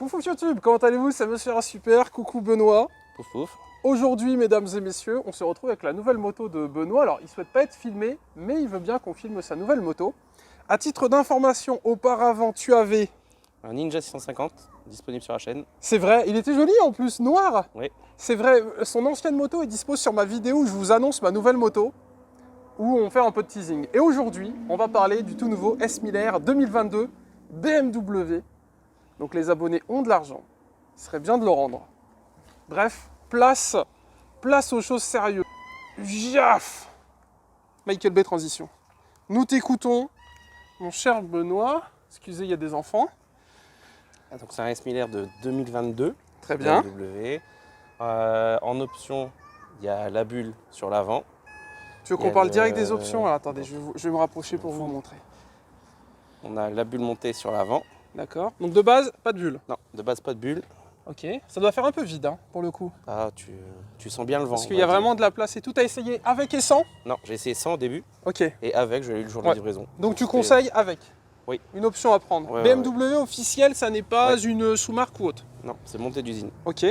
Pouf pouf YouTube, comment allez-vous? C'est Monsieur Super, coucou Benoît. Pouf pouf. Aujourd'hui, mesdames et messieurs, on se retrouve avec la nouvelle moto de Benoît. Alors, il ne souhaite pas être filmé, mais il veut bien qu'on filme sa nouvelle moto. À titre d'information, auparavant, tu avais... Un Ninja 650, disponible sur la chaîne. C'est vrai, il était joli en plus, noir. Oui. C'est vrai, son ancienne moto est dispo sur ma vidéo où je vous annonce ma nouvelle moto, où on fait un peu de teasing. Et aujourd'hui, on va parler du tout nouveau S1000R 2022 BMW. Donc les abonnés ont de l'argent, il serait bien de le rendre. Bref, place aux choses sérieuses. Jaf Michael Bay transition. Nous t'écoutons, mon cher Benoît. Excusez, il y a des enfants. Donc c'est un S1000R de 2022. Très bien. BMW. En option, il y a la bulle sur l'avant. Tu veux qu'on parle direct des options? Alors, attendez, je vais me rapprocher pour vous montrer. On a la bulle montée sur l'avant. D'accord. Donc de base, pas de bulle. Non, de base pas de bulle. Ok. Ça doit faire un peu vide, hein, pour le coup. Ah, tu sens bien le vent. Parce qu'il y a vraiment de la place et tout. T'as essayé avec et sans? Non, j'ai essayé sans au début. Ok. Et avec, je l'ai eu le jour de la livraison. Donc tu conseilles avec? Oui. Une option à prendre. Ouais, BMW officielle, ça n'est pas une sous-marque ou autre? Non, c'est montée d'usine. Ok.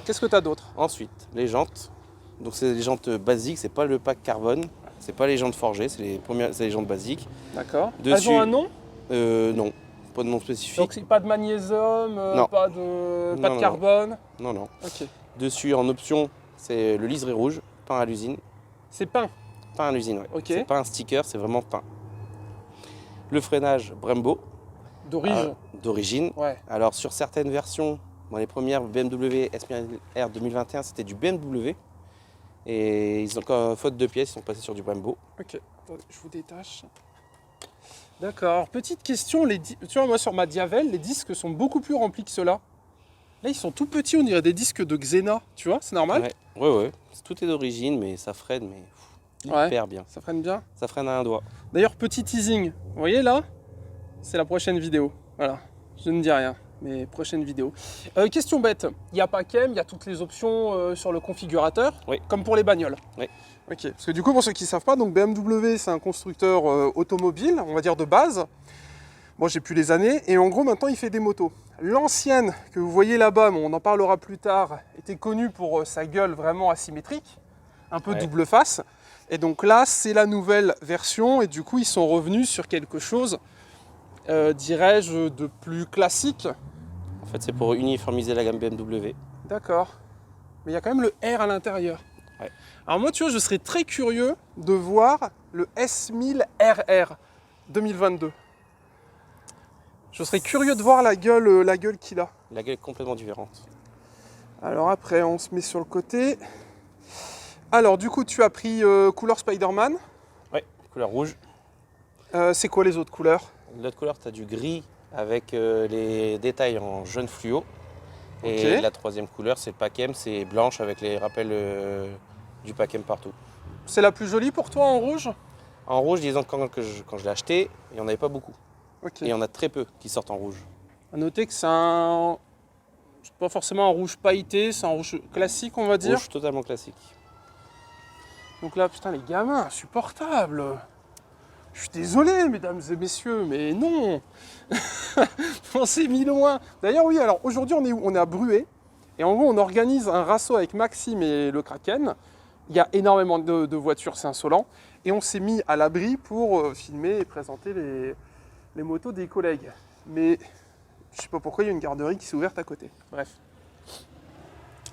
Qu'est-ce que tu as d'autre? Ensuite, les jantes. Donc c'est les jantes basiques, c'est pas le pack carbone. C'est pas les jantes forgées, c'est les jantes basiques. D'accord. Dessus, elles ont un nom? Non, pas de nom spécifique. Donc c'est pas de magnésium, Non. pas de Non. carbone? Non, non. Ok. Dessus, en option, c'est le liseré rouge, peint à l'usine. C'est peint? Peint à l'usine, oui. Ok. C'est pas un sticker, c'est vraiment peint. Le freinage Brembo. D'origine? D'origine. Ouais. Alors sur certaines versions, dans les premières BMW S1000R 2021, c'était du BMW. Et ils ont, faute de pièces, ils sont passés sur du Brembo. Ok. Attendez, je vous détache. D'accord. Petite question, tu vois, moi sur ma Diavel, les disques sont beaucoup plus remplis que ceux-là. Là, ils sont tout petits, on dirait des disques de Xena. Tu vois, c'est normal? Ouais. Tout est d'origine, mais ça freine, mais hyper bien. Ça freine bien? Ça freine à un doigt. D'ailleurs, petit teasing. Vous voyez là? C'est la prochaine vidéo. Voilà. Je ne dis rien, mais prochaine vidéo. Question bête. Il n'y a pas qu'AIM, il y a toutes les options sur le configurateur, Oui. comme pour les bagnoles. Oui. Ok. Parce que du coup, pour ceux qui ne savent pas, donc BMW, c'est un constructeur automobile, on va dire de base. Bon, j'ai plus les années. Et en gros, maintenant, il fait des motos. L'ancienne que vous voyez là-bas, mais on en parlera plus tard, était connue pour sa gueule vraiment asymétrique, un peu double face. Et donc là, c'est la nouvelle version. Et du coup, ils sont revenus sur quelque chose, dirais-je, de plus classique. En fait, c'est pour uniformiser la gamme BMW. D'accord. Mais il y a quand même le R à l'intérieur. Ouais. Alors moi, tu vois, je serais très curieux de voir le S1000RR 2022. Je serais curieux de voir la gueule qu'il a. La gueule est complètement différente. Alors après, on se met sur le côté. Alors du coup, tu as pris couleur Spider-Man. Ouais, couleur rouge. C'est quoi les autres couleurs? L'autre couleur, tu as du gris avec les détails en jaune fluo. Et la troisième couleur, c'est le pack M, c'est blanche avec les rappels du pack M partout. C'est la plus jolie pour toi en rouge? En rouge, disons que quand je l'ai acheté, il n'y en avait pas beaucoup. Ok. Et il y en a très peu qui sortent en rouge. À noter que c'est pas forcément un rouge pailleté, c'est un rouge classique, on va dire. Rouge totalement classique. Donc là, putain, les gamins, insupportables. Je suis désolé, mesdames et messieurs, mais non. On s'est mis loin. D'ailleurs, oui, alors aujourd'hui, on est où? On est à Bruay. Et en gros, on organise un rasso avec Maxime et le Kraken. Il y a énormément de voitures, c'est insolent. Et on s'est mis à l'abri pour filmer et présenter les motos des collègues. Mais je sais pas pourquoi il y a une garderie qui s'est ouverte à côté. Bref.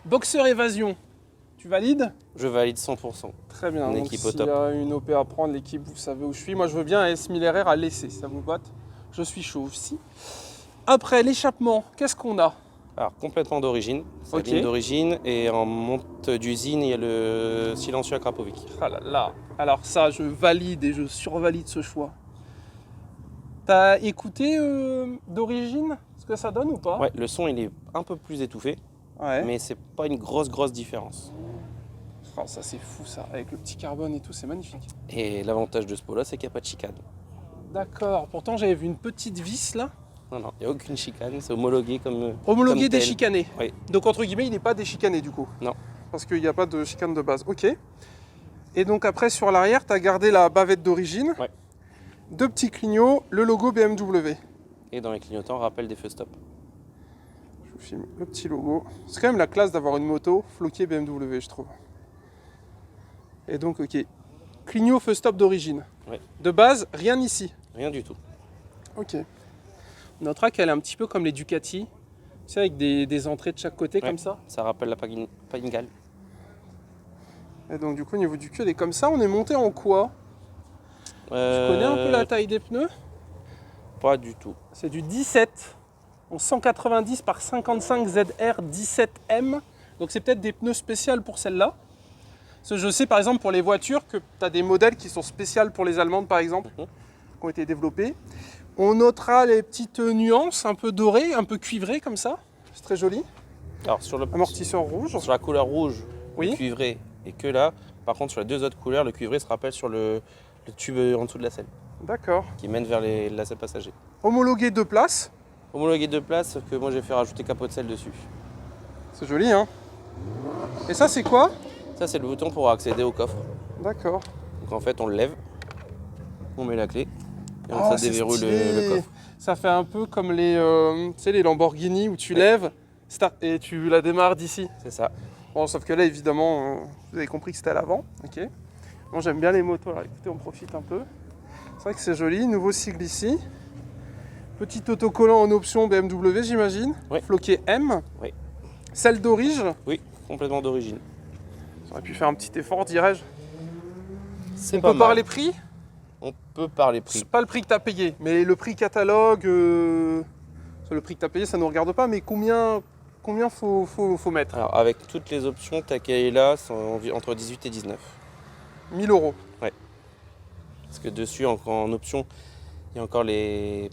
Boxer Évasion, tu valides? Je valide 100%. Très bien. Une Donc équipe s'il au top. y a une OP à prendre, l'équipe, vous savez où je suis. Moi, je veux bien un S1000RR à laisser, ça vous botte. Je suis chaud aussi. Après, l'échappement, qu'est-ce qu'on a? Alors, complètement d'origine. C'est la ligne d'origine. Et en monte d'usine, il y a le silencieux à Krapovic. Ah là là. Alors ça, je valide et je survalide ce choix. T'as écouté d'origine ce que ça donne ou pas? Ouais, le son, il est un peu plus étouffé. Ouais. Mais c'est pas une grosse différence. Oh, ça c'est fou ça, avec le petit carbone et tout, c'est magnifique. Et l'avantage de ce pot-là, c'est qu'il n'y a pas de chicane. D'accord, pourtant j'avais vu une petite vis là. Non, il n'y a aucune chicane, c'est homologué comme. Homologué comme tel. déchicané. Oui. Donc entre guillemets, il n'est pas déchicané du coup. Non. Parce qu'il n'y a pas de chicane de base. Ok. Et donc après sur l'arrière, tu as gardé la bavette d'origine. Ouais. Deux petits clignots, le logo BMW. Et dans les clignotants, rappel des feux stop. film le petit logo. C'est quand même la classe d'avoir une moto floquée BMW, je trouve. Et donc, ok. Clignot feu stop d'origine. Ouais. De base, rien ici. Rien du tout. Ok. On notera qu'elle est un petit peu comme les Ducati. Tu sais, avec des entrées de chaque côté, Ouais. comme ça. Ça rappelle la Panigale. Et donc, du coup, au niveau du cul, elle est comme ça. On est monté en quoi? Tu connais un peu la taille des pneus? Pas du tout. C'est du 17. En 190 par 55 ZR 17M. Donc, c'est peut-être des pneus spéciaux pour celle-là. Parce que je sais, par exemple, pour les voitures, que tu as des modèles qui sont spéciaux pour les Allemandes, par exemple, qui ont été développés. On notera les petites nuances un peu dorées, un peu cuivrées, comme ça. C'est très joli. Alors, sur le Amortisseur rouge. sur la couleur rouge, Oui. le cuivré, et que là, par contre, sur les deux autres couleurs, le cuivré se rappelle sur le tube en dessous de la selle, D'accord. qui mène vers la selle passager. Homologué 2 places. Homologué de place, que moi j'ai fait rajouter capot de selle dessus. C'est joli, hein. Et ça, c'est quoi? Ça, c'est le bouton pour accéder au coffre. D'accord. Donc en fait, on le lève, on met la clé, et Oh, ça c'est déverrouille stylé. le coffre. Ça fait un peu comme les, tu sais, les Lamborghini où tu lèves et tu la démarres d'ici. C'est ça. Bon, sauf que là, évidemment, vous avez compris que c'était à l'avant. Ok. Moi, j'aime bien les motos. Alors, écoutez, on profite un peu. C'est vrai que c'est joli. Nouveau sigle ici. Petit autocollant en option BMW, j'imagine. Oui. Floqué M. Oui. Celle d'orige. Oui, complètement d'origine. J'aurais pu faire un petit effort, dirais-je. C'est On pas peut mal. parler prix? On peut parler prix. C'est pas le prix que tu as payé, mais le prix catalogue. Le prix que tu as payé, ça ne nous regarde pas, mais combien faut mettre? Alors avec toutes les options, ta là sont entre 18 et 19. 1000 euros. Parce que dessus, en option, il y a encore les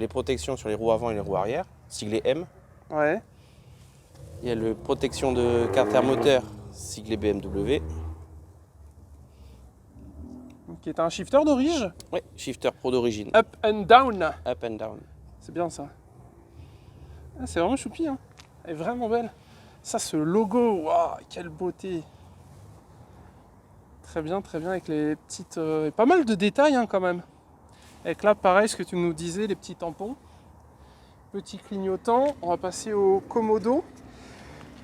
protections sur les roues avant et les roues arrière, siglé M. Ouais. Il y a le protection de carter moteur, siglé BMW. Ok, t'as un shifter d'orige? Oui, shifter pro d'origine. Up and down. Up and down. C'est bien ça. Ah, c'est vraiment choupi, hein. Elle est vraiment belle. Ça, ce logo, waouh, quelle beauté. Très bien, avec les petites... pas mal de détails, hein, quand même. Avec là, pareil, ce que tu nous disais, les petits tampons. Petit clignotant. On va passer au Komodo.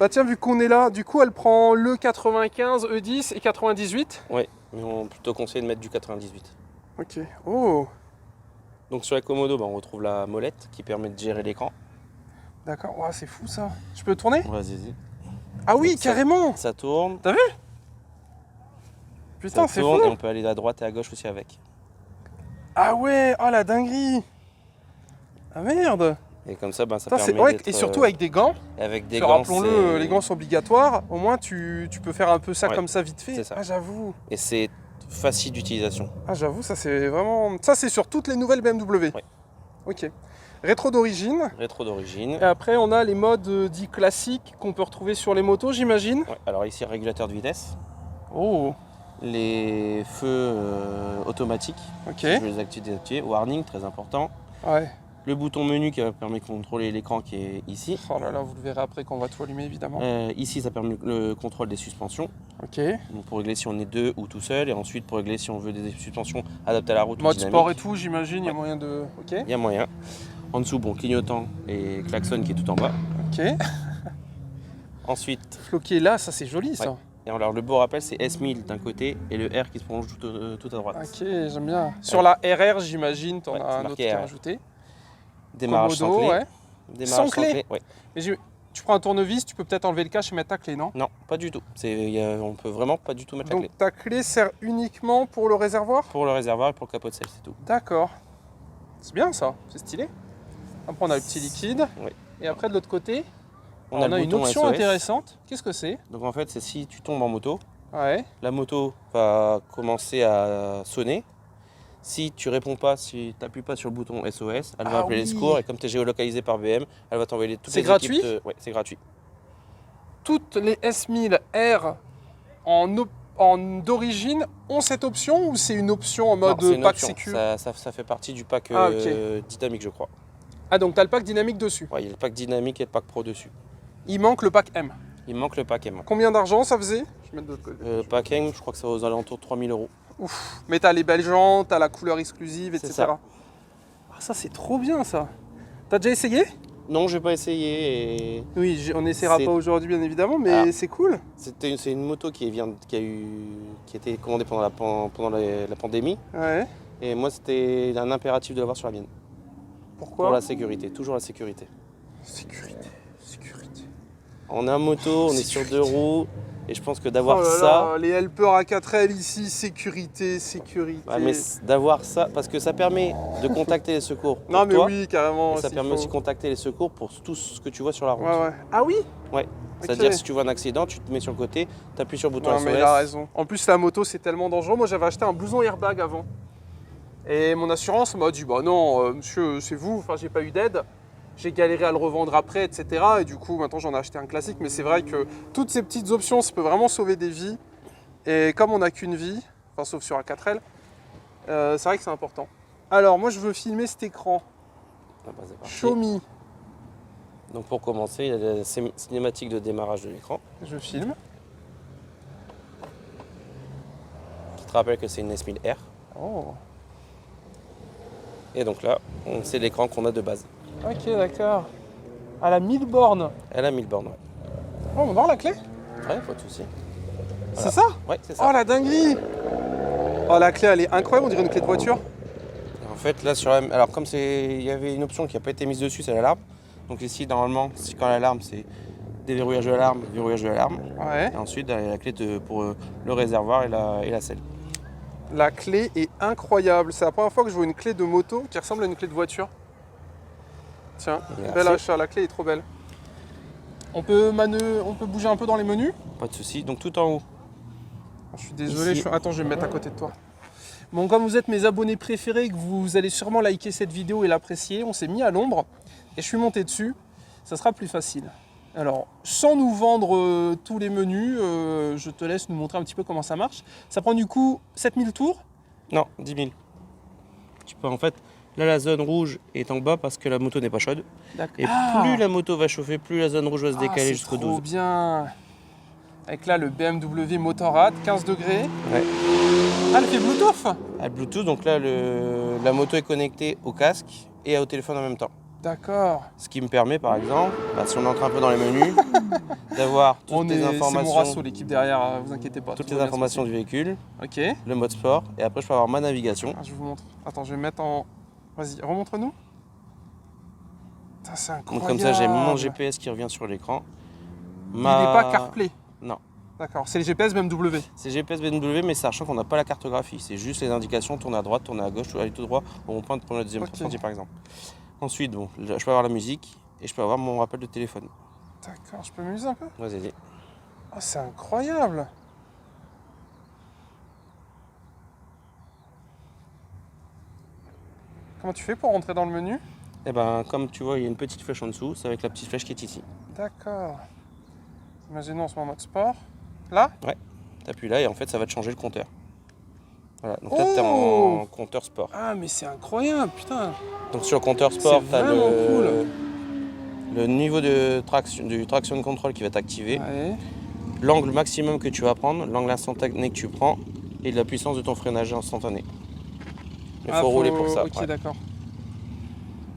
Bah tiens, vu qu'on est là, du coup, elle prend le 95, E10 et 98. Oui, mais on plutôt conseille de mettre du 98. Ok. Oh, Donc sur la Komodo, on retrouve la molette qui permet de gérer l'écran. d'accord. Waouh, c'est fou, ça. Je peux tourner? Vas-y. Ah oui, Donc ça- carrément. Ça tourne. Putain, Ça c'est tourne fou. et on peut aller à droite et à gauche aussi avec. Ah ouais, oh la dinguerie. Ah merde. Et comme ça, ça Putain, c'est- permet ouais, d'être, et surtout avec des gants. avec des Parce que gants. rappelons-le, c'est- les gants sont obligatoires. Au moins, tu peux faire un peu ça Ouais, comme ça vite fait. c'est ça. Ah, j'avoue. Et c'est facile d'utilisation. Ah, j'avoue, ça c'est vraiment. Ça, c'est sur toutes les nouvelles BMW. Ouais. Ok. Rétro d'origine. Rétro d'origine. Et après, on a les modes dits classiques qu'on peut retrouver sur les motos, j'imagine. Ouais, alors ici, régulateur de vitesse. Oh, Les feux automatiques. ok. Je vais les activer, désactiver. Warning, très important. Ouais. Le bouton menu qui permet de contrôler l'écran qui est ici. Oh là là, vous le verrez après quand on va tout allumer, évidemment. Ici, ça permet le contrôle des suspensions. Ok. Donc pour régler si on est deux ou tout seul. Et ensuite, pour régler si on veut des suspensions adaptées à la route ou Mode dynamiques. sport et tout, j'imagine, il y a Ouais. moyen de. Ok. Il y a moyen. En dessous, clignotant et klaxon qui est tout en bas. Ok. Ensuite, Floqué là, ça c'est joli ça. et alors le beau rappel, c'est S1000 d'un côté et le R qui se prolonge tout à droite. Ok, j'aime bien. Sur la RR, j'imagine, t'en Ouais, as c'est un autre marqué qui est RR. rajouté. Démarrage sans Komodo, clé. ouais. Démarrage Sans clé ouais. Mais tu prends un tournevis, tu peux peut-être enlever le cache et mettre ta clé, non? Non, pas du tout. On peut vraiment pas du tout mettre la Donc clé. ta clé sert uniquement pour le réservoir? Pour le réservoir et pour le capot de selle, c'est tout. D'accord. C'est bien ça, c'est stylé. Après on a le petit liquide. Oui. Et après de l'autre côté, On on a le une bouton option SOS. intéressante. Qu'est-ce que c'est? Donc en fait, c'est si tu tombes en moto, Ouais. la moto va commencer à sonner. Si tu réponds pas, si tu n'appuies pas sur le bouton SOS, elle va Ah appeler les oui. secours et comme tu es géolocalisé par BM, elle va t'envoyer toutes C'est les gratuit équipes. Ouais, c'est gratuit. Toutes les S1000R d'origine ont cette option ou c'est une option en Non, mode c'est une pack option. sécu? Ça fait partie du pack Ah, ok. dynamique, je crois. Ah donc t'as le pack dynamique dessus. Ouais, il y a le pack dynamique et le pack pro dessus. Il manque le pack M. Il manque le pack M. Combien d'argent ça faisait? Je vais mettre de l'autre côté. Le pack M, je crois que c'est aux alentours de 3000 €. Mais t'as les belles jantes, t'as la couleur exclusive, C'est etc. ça. Ah, ça c'est trop bien ça. T'as déjà essayé? Non, j'ai pas essayé. Et Oui, on n'essaiera C'est- pas aujourd'hui, bien évidemment, mais c'est cool. c'est une moto qui a été commandée pendant la pandémie. Ouais. Et moi, c'était un impératif de l'avoir sur la mienne. Pourquoi? Pour la sécurité, toujours la sécurité. Sécurité. On est en moto, on est sur 2 roues. Et je pense que d'avoir Oh là ça, là, les helpers à 4L ici, sécurité. ouais, mais d'avoir ça, parce que ça permet de contacter les secours. Pour Non mais toi, oui, carrément. et ça s'il permet faut. aussi de contacter les secours pour tout ce que tu vois sur la route. Ouais. Ah oui? Ouais. C'est-à-dire si tu vois un accident, tu te mets sur le côté, tu appuies sur le bouton Non SOS. mais il a raison. En plus la moto c'est tellement dangereux. Moi j'avais acheté un blouson airbag avant. Et mon assurance m'a dit bah non monsieur c'est vous, enfin j'ai pas eu d'aide. J'ai galéré à le revendre après, etc. Et du coup maintenant j'en ai acheté un classique. Mais c'est vrai que toutes ces petites options ça peut vraiment sauver des vies. Et comme on n'a qu'une vie, enfin sauf sur un 4L, c'est vrai que c'est important. Alors moi je veux filmer cet écran. Ah bah, c'est parti. Show me. Donc pour commencer, il y a la cinématique de démarrage de l'écran Je filme. qui te rappelle que c'est une S1000R. Oh. Et donc là, c'est l'écran qu'on a de base. Ok d'accord. À la 1000 bornes. Elle a 1000 bornes. Ouais, Oh, on va voir la clé. pas de souci. C'est ça? Ouais, c'est ça. Oh la dinguerie! Oh la clé elle est incroyable, on dirait une clé de voiture. En fait, là, alors comme il y avait une option qui n'a pas été mise dessus, c'est l'alarme. Donc ici, normalement, quand l'alarme, c'est déverrouillage de l'alarme, verrouillage de l'alarme. Ouais. Et ensuite, il y a la clé pour le réservoir et la selle. La clé est incroyable. C'est la première fois que je vois une clé de moto qui ressemble à une clé de voiture. Tiens, Merci. bel achat, la clé est trop belle. On peut bouger un peu dans les menus. Pas de souci. Donc tout en haut. Je suis désolé, Ici. attends, je vais me mettre à côté de toi. Bon, comme vous êtes mes abonnés préférés et que vous allez sûrement liker cette vidéo et l'apprécier, on s'est mis à l'ombre et je suis monté dessus. Ça sera plus facile. Alors, sans nous vendre tous les menus, je te laisse nous montrer un petit peu comment ça marche. Ça prend du coup 7000 tours. Non, 10 000. Tu peux en fait. Là, la zone rouge est en bas parce que la moto n'est pas chaude. D'accord. Et plus la moto va chauffer, plus la zone rouge va se décaler c'est jusqu'au trop 12. bien. Avec là le BMW Motorrad, 15 degrés. Ouais. Ah, elle fait Bluetooth. À Bluetooth, donc là, la moto est connectée au casque et au téléphone en même temps. D'accord. Ce qui me permet, par exemple, si on entre un peu dans les menus, d'avoir toutes les C'est mon informations, rasso, l'équipe derrière, vous inquiétez pas. toutes tout les va bien se informations du véhicule, passer. Ok. le mode sport, et après je peux avoir ma navigation. Ah, je vous montre. Attends, je vais mettre en. Vas-y, remontre-nous. Putain, c'est Donc incroyable. comme ça, j'ai mon GPS qui revient sur l'écran. Il n'est pas CarPlay. Non. D'accord, c'est les GPS BMW. C'est GPS BMW, mais sachant qu'on n'a pas la cartographie. C'est juste les indications, tourner à droite, tourner à gauche, aller tout droit, au rond-point de premier, deuxième Ok. sentier par exemple. Ensuite, bon, je peux avoir la musique et je peux avoir mon rappel de téléphone. D'accord, je peux m'amuser un peu. Vas-y. Ah, c'est incroyable. Comment tu fais pour rentrer dans le menu? Et ben, comme tu vois, il y a une petite flèche en dessous, c'est avec la petite flèche qui est ici. D'accord. Imaginons on se met en mode sport. Là? T'appuies là et en fait, ça va te changer le compteur. Voilà, donc là, tu es Oh en compteur sport. Ah, mais c'est incroyable, putain. Donc sur le compteur sport, C'est tu as vraiment cool. le niveau de du traction control qui va t'activer, Ouais. l'angle maximum que tu vas prendre, l'angle instantané que tu prends et la puissance de ton freinage instantané. Il faut rouler pour ça. Ok, ouais. d'accord.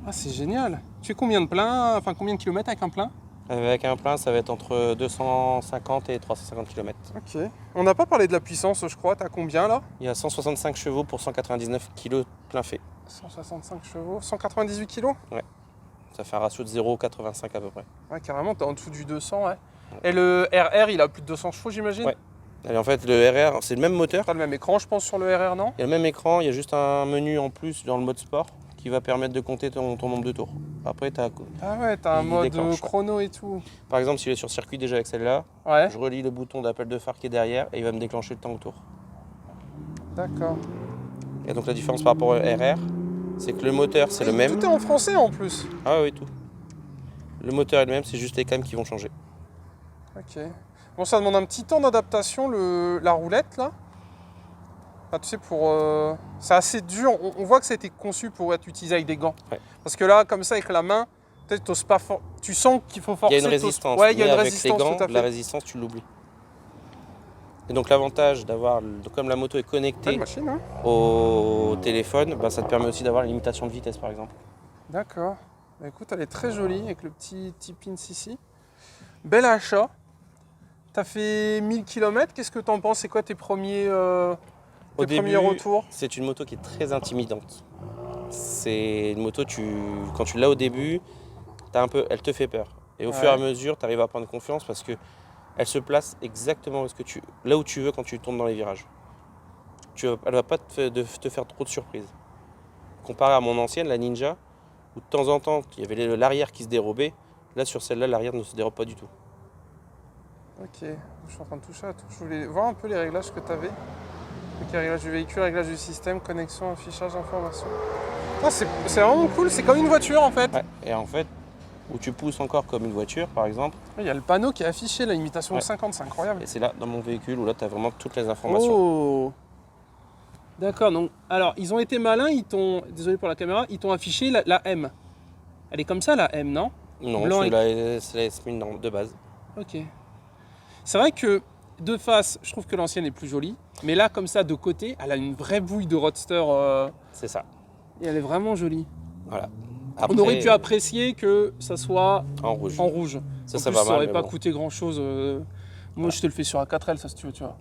Ah, c'est génial. Tu fais combien de plein, enfin combien de kilomètres avec un plein? Avec un plein, ça va être entre 250 et 350 km. Ok. On n'a pas parlé de la puissance, je crois. T'as combien là? Il y a 165 chevaux pour 199 kg plein fait. 165 chevaux, 198 kilos? Ça fait un ratio de 0,85 à peu près. Ouais, carrément, t'es en dessous du 200, ouais. Et le RR, il a plus de 200 chevaux, j'imagine? Ouais. Et en fait, le RR, c'est le même moteur. T'as le même écran, je pense, sur le RR, non? Il y a le même écran, il y a juste un menu en plus dans le mode sport qui va permettre de compter ton nombre de tours. Après, Ah ouais, t'as un Il mode déclenche, ouais. chrono et tout. par exemple, s'il est sur circuit déjà avec celle-là, Ouais, je relie le bouton d'appel de phare qui est derrière et il va me déclencher le temps autour. d'accord. Et donc la différence par rapport au RR, c'est que le moteur c'est le même. Tout est en français en plus. Ah oui, tout. Le moteur est le même, c'est juste les cams qui vont changer. Ok. Bon, ça demande un petit temps d'adaptation, la roulette là. Enfin, tu sais, c'est assez dur. On voit que ça a été conçu pour être utilisé avec des gants. Ouais. Parce que là, comme ça, avec la main, peut-être t'oses pas tu sens qu'il faut Il forcer. y a une t'oses- résistance. Ouais, il y a mais une avec résistance, les gants, tout à la fait. résistance, tu l'oublies. Et donc l'avantage d'avoir, comme la moto est Belle connectée machine, hein. au téléphone, bah, ça te permet aussi d'avoir la limitation de vitesse par exemple. D'accord. Bah, écoute, elle est très jolie avec le petit pins ici. Bel achat. T'as fait 1000 km, qu'est-ce que t'en penses? C'est quoi tes premiers retours? C'est une moto qui est très intimidante. C'est une moto, quand tu l'as au début, elle te fait peur. Et au fur et à mesure, tu arrives à prendre confiance parce qu'elle se place exactement là où tu veux quand tu tombes dans les virages. Elle ne va pas te faire trop de surprises. Comparé à mon ancienne, la Ninja, où de temps en temps, il y avait l'arrière qui se dérobait. Là, sur celle-là, l'arrière ne se dérobe pas du tout. Ok, je suis en train de toucher à tout. Je voulais voir un peu les réglages que tu avais. Ok, réglage du véhicule, réglage du système, connexion, affichage, information. Ah, c'est vraiment cool, c'est comme une voiture en fait. Ouais. Et en fait, où tu pousses encore comme une voiture par exemple. Il y a le panneau qui est affiché, la limitation de 50, c'est incroyable. Et c'est là, dans mon véhicule, où là tu as vraiment toutes les informations. Oh. D'accord, donc alors ils ont été malins, désolé pour la caméra, ils t'ont affiché la M. Elle est comme ça la M, non? Non, c'est la S1000 de base. Ok. C'est vrai que de face, je trouve que l'ancienne est plus jolie, mais là comme ça de côté, elle a une vraie bouille de roadster. C'est ça. Et elle est vraiment jolie. Voilà. Après, on aurait pu apprécier que ça soit en rouge. Ça n'aurait pas coûté grand chose. Moi je te le fais sur A4L, ça si tu veux, tu vois.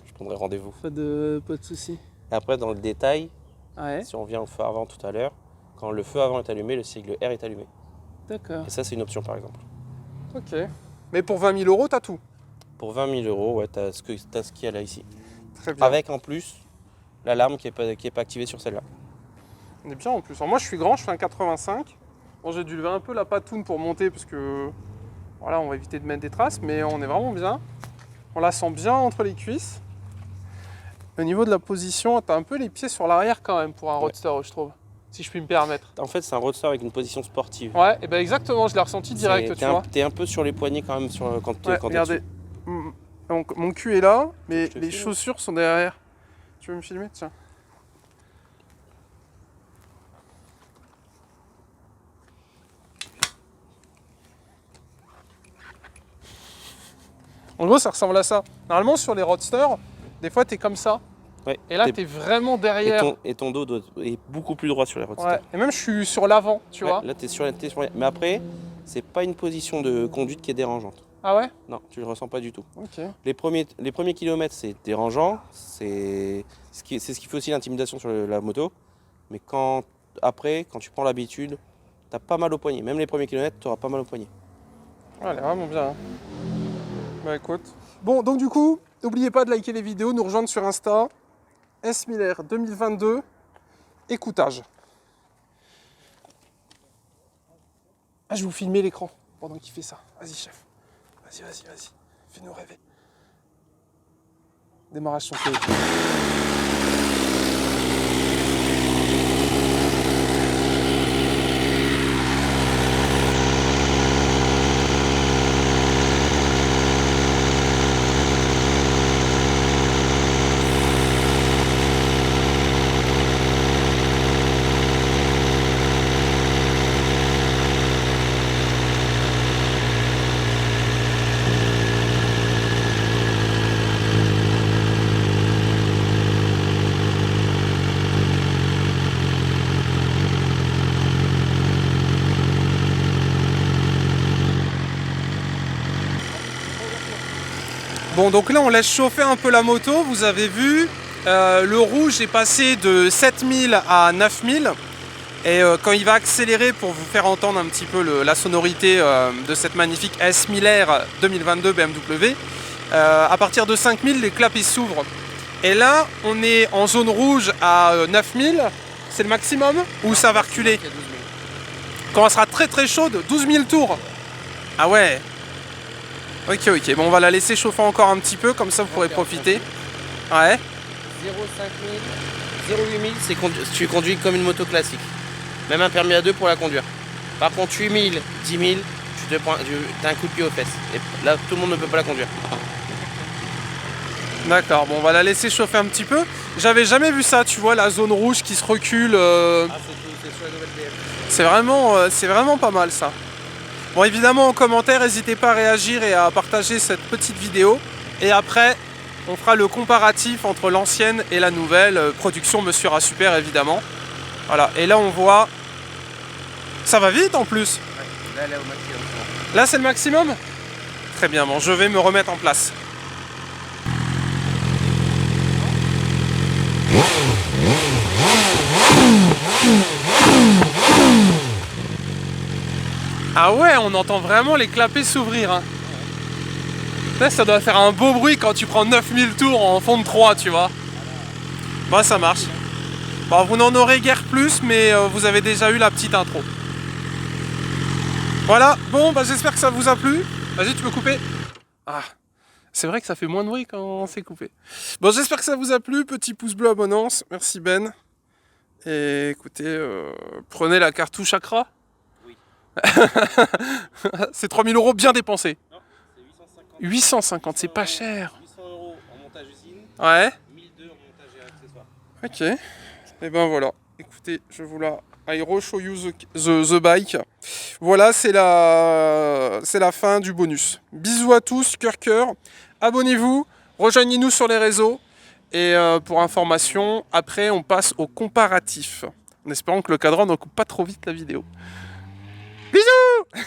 Je prendrai rendez-vous. Pas de soucis. Après, dans le détail, si on vient au feu avant tout à l'heure, quand le feu avant est allumé, le sigle R est allumé. D'accord. Et ça, c'est une option par exemple. Ok. Mais pour 20 000 €, t'as tout? Pour 20 000 €, ouais, t'as ce qu'il y a là ici. Très bien. Avec en plus l'alarme qui est pas activée sur celle-là. On est bien en plus. Alors moi je suis grand, je fais un 85. Bon, j'ai dû lever un peu la patoune pour monter parce que voilà, on va éviter de mettre des traces, mais on est vraiment bien. On la sent bien entre les cuisses. Au niveau de la position, t'as un peu les pieds sur l'arrière quand même pour un roadster, je trouve. Si je puis me permettre. En fait, c'est un roadster avec une position sportive. Ouais, et ben exactement, je l'ai ressenti direct, tu vois. T'es un peu sur les poignets quand même quand t'es regardez. Donc, mon cul est là, mais les chaussures sont derrière. Tu veux me filmer? Tiens. En gros, ça ressemble à ça. Normalement, sur les roadsters, des fois, t'es comme ça. Ouais, et là, t'es vraiment derrière. Et ton dos est beaucoup plus droit sur les roadsters. Ouais. Et même, je suis sur l'avant, tu vois. Là, t'es sur. Mais après, c'est pas une position de conduite qui est dérangeante. Ah ouais? Non, tu le ressens pas du tout. Ok. Les premiers kilomètres, c'est dérangeant. C'est ce qui fait aussi l'intimidation sur la moto. Mais après, quand tu prends l'habitude, t'as pas mal au poignet. Même les premiers kilomètres, t'auras pas mal au poignet. Ouais, elle est vraiment bien. Hein. Bah écoute. Bon, donc du coup, n'oubliez pas de liker les vidéos, nous rejoindre sur Insta. S. Miller 2022, écoutage. Ah, je vais vous filmer l'écran pendant qu'il fait ça. Vas-y, chef. Vas-y. Fais-nous rêver. Démarrage sur pied. Bon, donc là on laisse chauffer un peu la moto, vous avez vu, le rouge est passé de 7000 à 9000 et quand il va accélérer pour vous faire entendre un petit peu la sonorité de cette magnifique S. Miller 2022 BMW, à partir de 5000 les clapets s'ouvrent et là on est en zone rouge à 9000, c'est le maximum ou ça va reculer? Quand elle sera très très chaude, 12 000 tours. Ah ouais. Ok, bon on va la laisser chauffer encore un petit peu, comme ça vous pourrez profiter. Ouais. 0,5000, tu conduis comme une moto classique. Même un permis A2 pour la conduire. Par contre 8000, 10 000, t'as un coup de pied aux fesses. Et là tout le monde ne peut pas la conduire. D'accord, bon on va la laisser chauffer un petit peu. J'avais jamais vu ça, tu vois, la zone rouge qui se recule. Ah, c'est sur la nouvelle DM. C'est vraiment pas mal ça. Bon, évidemment, en commentaire, n'hésitez pas à réagir et à partager cette petite vidéo. Et après, on fera le comparatif entre l'ancienne et la nouvelle. Production Monsieur Rasuper, évidemment. Voilà, et là, on voit Ça va vite en plus. Là, elle est au maximum. Là, c'est le maximum? Très bien, bon, je vais me remettre en place. Ah ouais, on entend vraiment les clapets s'ouvrir. Hein. Là, ça doit faire un beau bruit quand tu prends 9000 tours en fond de 3, tu vois. Bah, ça marche. Bon, vous n'en aurez guère plus, mais vous avez déjà eu la petite intro. Voilà, bon, bah, j'espère que ça vous a plu. Vas-y, tu peux couper. Ah, c'est vrai que ça fait moins de bruit quand c'est coupé. Bon, j'espère que ça vous a plu. Petit pouce bleu, abonnance. Merci Ben. Et écoutez, prenez la cartouche Accra. Oui. C'est 3000 € bien dépensés. Non, c'est 850. 850, c'est pas cher. 800 € en montage usine, Ouais. 1002 en montage et accessoires. Ok. Et ben voilà. Écoutez, je vous la... I will show you the bike. Voilà, c'est la fin du bonus. Bisous à tous, cœur. Abonnez-vous, rejoignez-nous sur les réseaux. Et pour information, après, on passe au comparatif. En espérant que le cadran ne coupe pas trop vite la vidéo. Bisous!